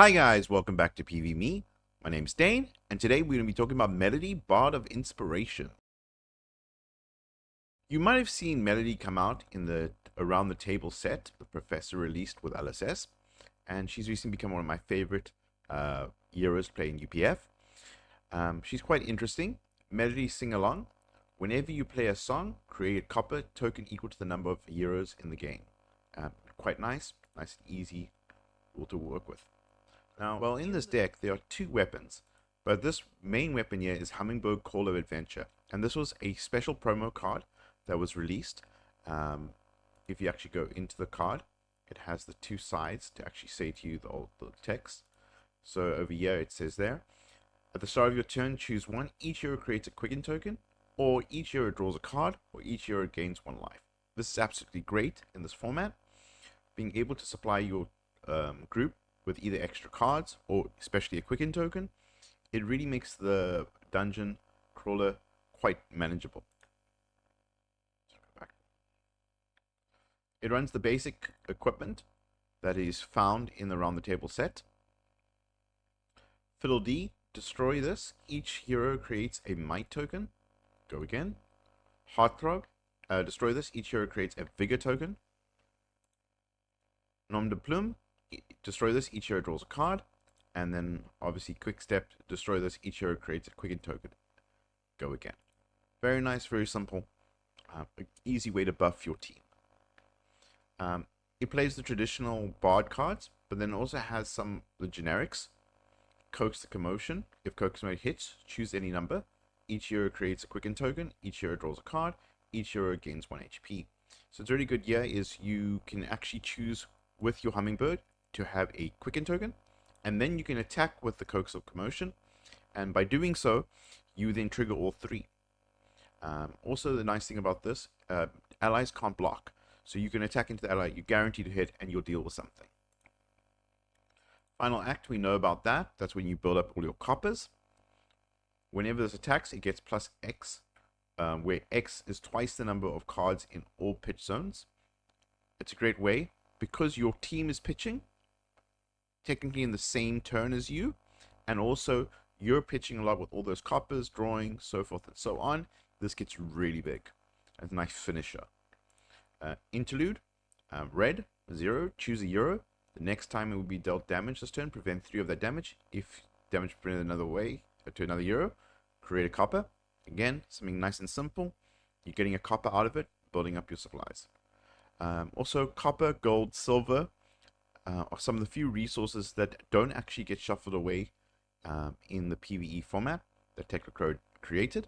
Hi guys, welcome back to PvMe. My name's Dane, and today we're going to be talking about Melody, Bard of Inspiration. You might have seen Melody come out in the Around the Table set the Professor released with LSS, and she's recently become one of my favorite heroes playing UPF. She's quite interesting. Melody Sing Along. Whenever you play a song, create a copper token equal to the number of heroes in the game. Quite nice and easy tool to work with. Now, well, in this deck, there are two weapons, but this main weapon here is Hummingbird Call of Adventure, and this was a special promo card that was released. If you actually go into the card, it has the two sides to actually say to you the text. So over here, it says there, at the start of your turn, choose one. Each hero creates a quicken token, or each hero draws a card, or each hero gains 1 life. This is absolutely great in this format. Being able to supply your group with either extra cards or especially a quicken token, it really makes the dungeon crawler quite manageable. It runs the basic equipment that is found in the Round the Table set. Fiddle D, destroy this. Each hero creates a might token. Go again. Heartthrob, destroy this. Each hero creates a vigor token. Nom de Plume, destroy this, each hero draws a card, and then obviously Quick Step, destroy this, each hero creates a quicken token. Go again. Very nice, very simple, easy way to buff your team. It plays the traditional Bard cards, but then also has some the generics. Coax the Commotion. If Coax Mode hits, choose any number. Each hero creates a quicken token, each hero draws a card, each hero gains 1 HP. So it's really good here is you can actually choose with your Hummingbird to have a quicken token, and then you can attack with the Coax of Commotion, and by doing so you then trigger all three. Also, the nice thing about this, allies can't block, so you can attack into the ally, you guarantee to hit, and you'll deal with something. Final act, we know about that. That's when you build up all your coppers. Whenever this attacks, it gets plus X, where X is twice the number of cards in all pitch zones. It's a great way because your team is pitching technically in the same turn as you, and also you're pitching a lot with all those coppers, drawing, so forth and so on. This gets really big. A nice finisher. Interlude, red, 0, choose a hero. The next time it will be dealt damage this turn, prevent 3 of that damage. If damage prevented another way to another hero, create a copper. Again, something nice and simple. You're getting a copper out of it, building up your supplies. Also, copper, gold, silver are some of the few resources that don't actually get shuffled away in the PvE format that teklocrow created,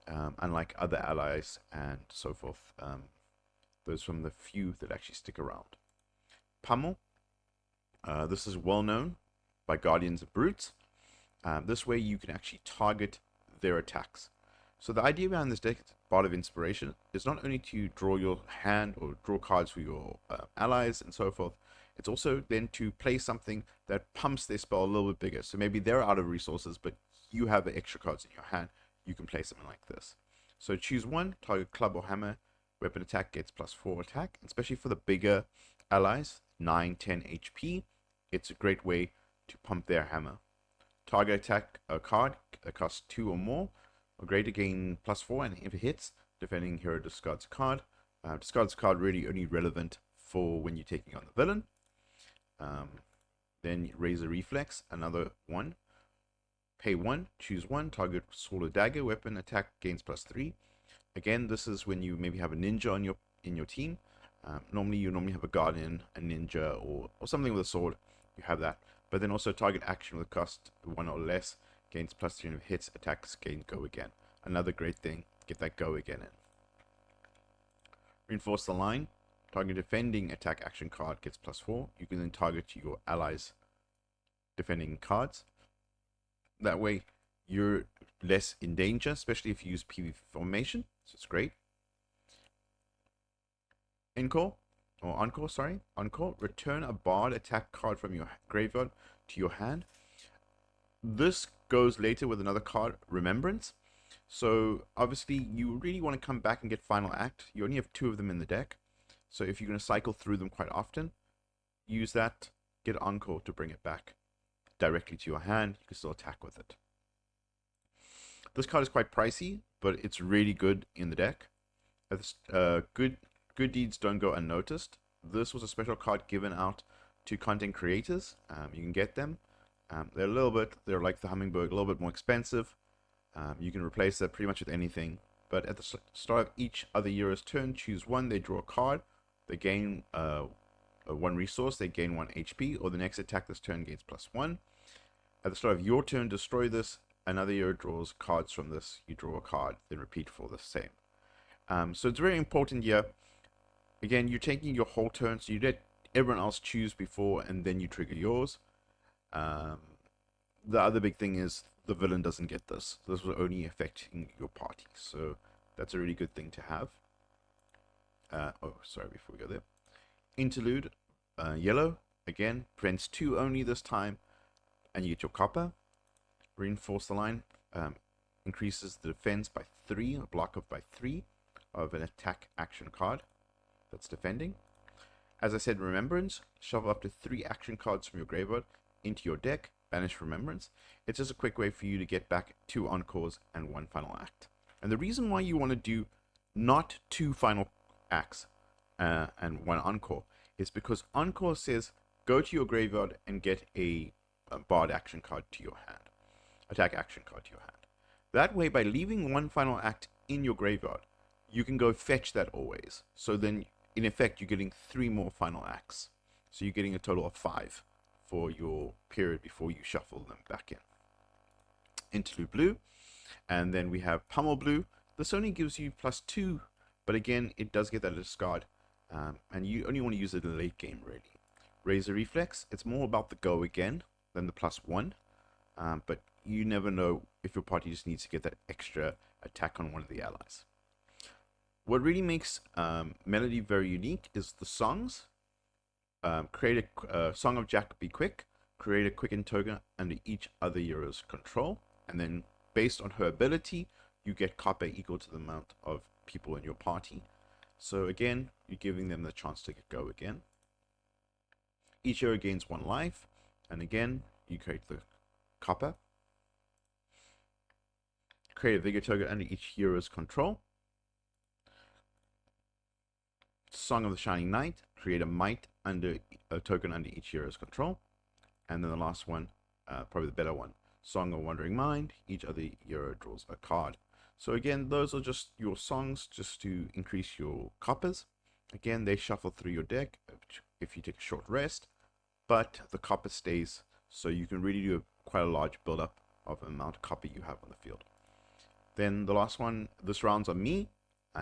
unlike other allies and so forth. Those from the few that actually stick around. Pummel. This is well known by Guardians of Brutes. This way you can actually target their attacks. So the idea behind this deck, Bard of Inspiration, is not only to draw your hand or draw cards for your allies and so forth, it's also then to play something that pumps their spell a little bit bigger. So maybe they're out of resources, but you have the extra cards in your hand. You can play something like this. So choose one, target club or hammer, weapon attack gets +4 attack, especially for the bigger allies, 9, 10 HP. It's a great way to pump their hammer. Target attack a card that costs 2 or more, or greater, gain +4, and if it hits, defending hero discards a card. Discards a card really only relevant for when you're taking on the villain. Then Razor Reflex, another one. Pay 1, choose 1, target sword or dagger, weapon attack gains +3. Again, this is when you maybe have a ninja in your team. Normally you have a guardian, a ninja, or something with a sword. You have that. But then also target action with cost 1 or less, gains +3, and if hits, attacks gain go again. Another great thing, get that go again in. Reinforce the line. Target defending attack action card gets +4. You can then target your allies defending cards. That way you're less in danger, especially if you use PvP formation. So it's great. Encore. Return a Bard attack card from your graveyard to your hand. This goes later with another card, Remembrance. So obviously you really want to come back and get Final Act. You only have 2 of them in the deck. So if you're going to cycle through them quite often, use that get Encore to bring it back directly to your hand. You can still attack with it. This card is quite pricey, but it's really good in the deck. Good deeds don't go unnoticed. This was a special card given out to content creators. You can get them. They're like the Hummingbird, a little bit more expensive. You can replace that pretty much with anything. But at the start of each other hero's turn, choose one. They draw a card. They gain one resource. They gain 1 HP. Or the next attack this turn gains +1. At the start of your turn, destroy this. Another hero draws cards from this. You draw a card. Then repeat for the same. So it's very important here. Again, you're taking your whole turn. So you let everyone else choose before. And then you trigger yours. The other big thing is the villain doesn't get this. This will only affect your party. So that's a really good thing to have. Before we go there. Interlude, yellow, again, prevents 2 only this time, and you get your copper. Reinforce the line, increases the defense by 3, a block of by 3 of an attack action card that's defending. As I said, Remembrance, shuffle up to 3 action cards from your graveyard into your deck, banish Remembrance. It's just a quick way for you to get back 2 encores and 1 final act. And the reason why you want to do not 2 final acts and 1 encore is because encore says go to your graveyard and get a bard action card to your hand, attack action card to your hand. That way, by leaving 1 final act in your graveyard, you can go fetch that always. So then in effect you're getting 3 more final acts, so you're getting a total of 5 for your period before you shuffle them back in. Interlude blue, and then we have Pummel blue. This only gives you +2, but again it does get that discard, and you only want to use it in the late game really. Razor Reflex, it's more about the go again than the +1, but you never know if your party just needs to get that extra attack on one of the allies. What really makes Melody very unique is the songs. Create a Song of Jack Be Quick, create a quicken token under each other hero's control, and then based on her ability, you get copper equal to the amount of people in your party. So again, you're giving them the chance to go again. Each hero gains 1 life, and again, you create the copper. Create a vigor token under each hero's control. Song of the Shining Knight, create a might under a token under each hero's control. And then the last one, probably the better one, Song of Wandering Mind, each other hero draws a card. So again, those are just your songs just to increase your coppers. Again, they shuffle through your deck if you take a short rest, but the copper stays, so you can really do quite a large build-up of the amount of copper you have on the field. Then the last one, this round's on me.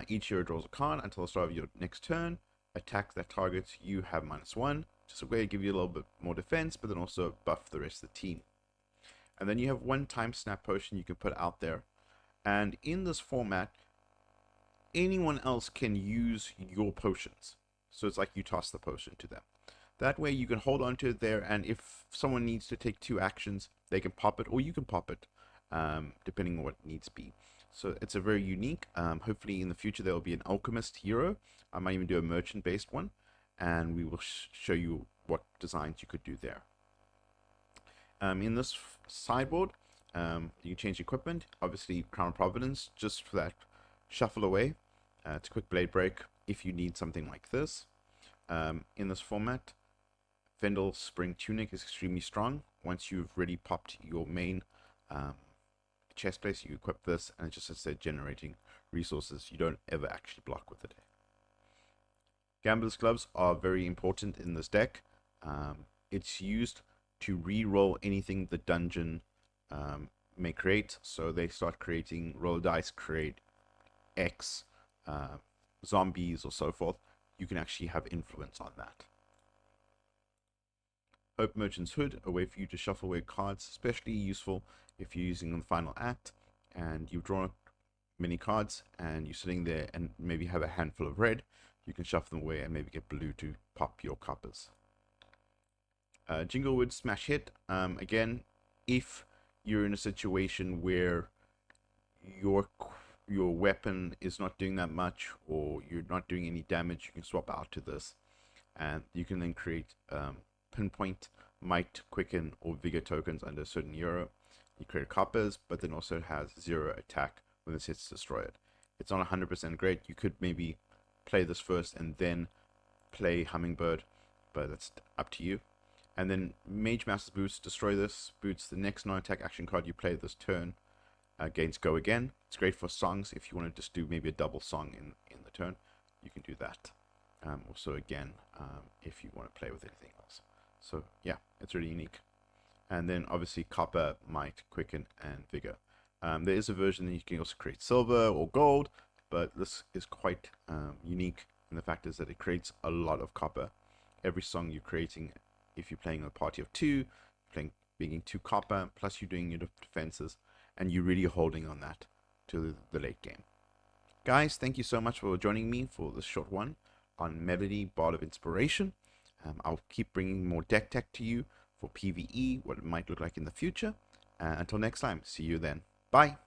Each hero draws a card until the start of your next turn. Attack that targets you have -1. Just a way to give you a little bit more defense, but then also buff the rest of the team. And then you have 1 time snap potion you can put out there. And in this format, anyone else can use your potions. So it's like you toss the potion to them. That way you can hold on to it there, and if someone needs to take 2 actions, they can pop it, or you can pop it, depending on what needs be. So it's a very unique, hopefully in the future there will be an alchemist hero. I might even do a merchant based one, and we will show you what designs you could do there. In this sideboard, you can change equipment. Obviously Crown of Providence, just for that shuffle away. It's a quick blade break if you need something like this. In this format, Vendel Spring Tunic is extremely strong. Once you've already popped your main chest place, you equip this, and it just instead generating resources. You don't ever actually block with it. Gambler's Gloves are very important in this deck. It's used to re-roll anything the dungeon may create. So they start creating roll dice, create X, zombies, or so forth. You can actually have influence on that. Hope Merchant's Hood, a way for you to shuffle away cards, especially useful if you're using the final act and you've drawn many cards and you're sitting there and maybe have a handful of red. You can shuffle them away and maybe get blue to pop your coppers. Jinglewood Smash Hit, again, if you're in a situation where your weapon is not doing that much or you're not doing any damage, you can swap out to this, and you can then create pinpoint, might, quicken, or vigor tokens under a certain euro. You create coppers, but then also has 0 attack when this hits destroy it. It's not 100% great. You could maybe play this first and then play Hummingbird, but that's up to you. And then Mage Master's Boots, destroy this, boots the next non-attack action card you play this turn, gains Go Again. It's great for songs. If you want to just do maybe a double song in the turn, you can do that. Also, again, if you want to play with anything else. So, yeah, it's really unique. And then, obviously, Copper, Might, Quicken, and Vigor. There is a version that you can also create silver or gold, but this is quite unique. And the fact is that it creates a lot of copper. Every song you're creating, if you're playing a party of 2, being 2 copper, plus you're doing your defenses, and you're really holding on that to the late game. Guys, thank you so much for joining me for this short one on Melody, Bard of Inspiration. I'll keep bringing more deck tech to you for PvE, what it might look like in the future. Until next time, see you then. Bye.